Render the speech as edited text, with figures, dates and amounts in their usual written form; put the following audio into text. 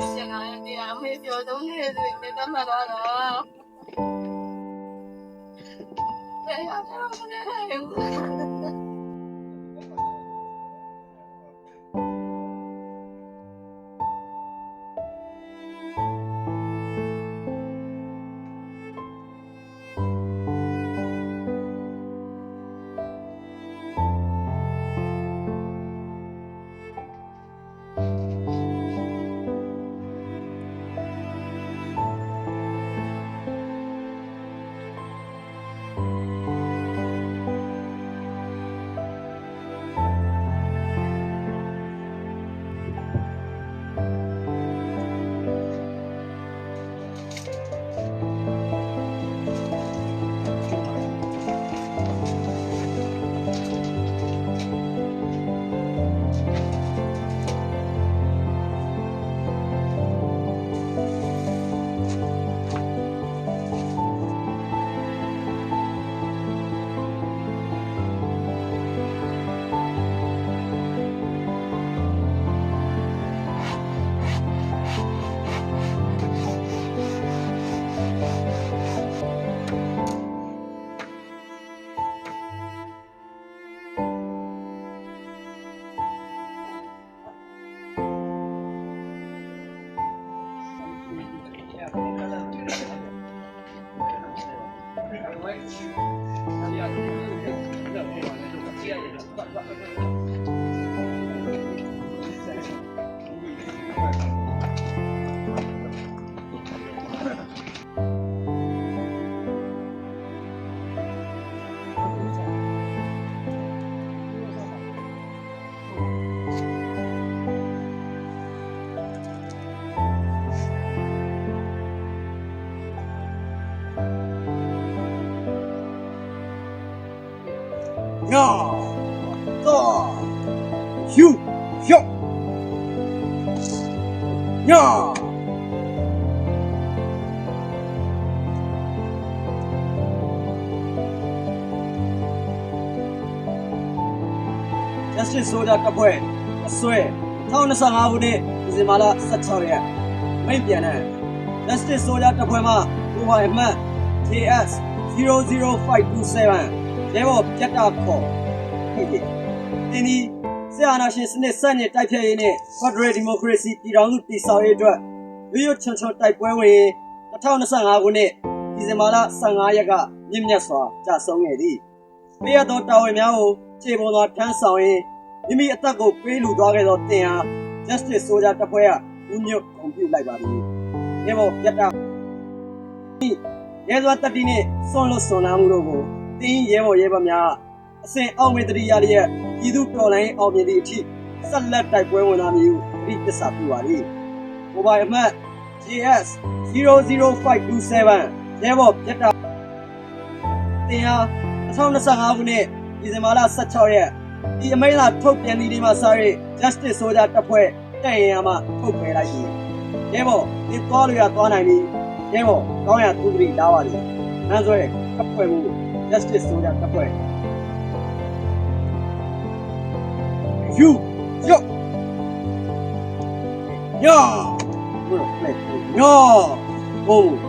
ရှင်လာရင်တရားမေးပြောဆုံးနေဆိုရင်တတ်မှတ်တော့တော့တရားတော်မနေနိုင်ဘူး呀，大有有呀。Justice ဆိုတာတပ်ဖွဲ့အစွဲ2025ခုနှစ်ဒီဇင်ဘာလ16ရက်မိတ်ပြန်တဲ့ Justice ဆိုတာတပ်ဖွဲ့မှကိုယ်ပိုင်အမှတ် JS 00527ရဲဘော်ပြတ်တာခေါ်ဖြစ်တယ်။ဒီနေ့ဆရာနာရှင်စနစ်စနစ်တိုက်ဖြတ်ရေးနဲ့ Federal Democracy ပြည်ထောင်စုတည်ဆောက်ရေးအတွက်ရွတ်ချွန်ချွန်တိုက်ပွဲဝင်2025ခုနှစ်ဒီဇင်ဘာလ15ရက်ကမြင့်မြတ်စွာကြာဆုံးခဲ့သည်။ပြည်တော်တာဝန်များကိုခြေပေါ်သောထမ်းဆောင်ရင်းမိမိအသက်ကိုပေးလူသွားခဲ့သောတင်ဟာ Justice ဆိုတာတပ်ဖွဲ့ကဦးညွတ်ကွန်ပျူလိုက်ပါသည်။ရဲဘော်ပြတ်တာရဲစွာတပ်တီနဲ့စွန့်လွတ်စွန့်လာမှုတို့ကိုတင်းရဲဘော်ရဲဘများအစဉ်အောင်မေတ္တိရလျက်ပြည်သူတော်လှန်ရေးအောင်မြင်သည့်အထိဆက်လက်တိုက်ပွဲဝင်လာမည်ဟုပြသစာပြုပါသည်။မိုဘိုင်အမှတ် JS 00527ရဲဘော်ပြတ်တာတင်ဟာ2025ခုနှစ်ဒီဇင်ဘာလ16ရက်ဒီအမိန့်လာထုတ်ပြန်သည့်နေ့မှစ၍ Justice ဆိုတာတပ်ဖွဲ့တပ်ရင်အားမှထုတ်ပယ်လိုက်သည်။ရဲဘော်ဒီသွားလို့ရသွားနိုင်သည်။ရဲဘော်ကောင်းရသူတိလာပါသည်။အဲဆိုရင်တပ်ဖွဲ့မှု Justice ဆိုတာတပ်ဖွဲ့You yo yo yo oh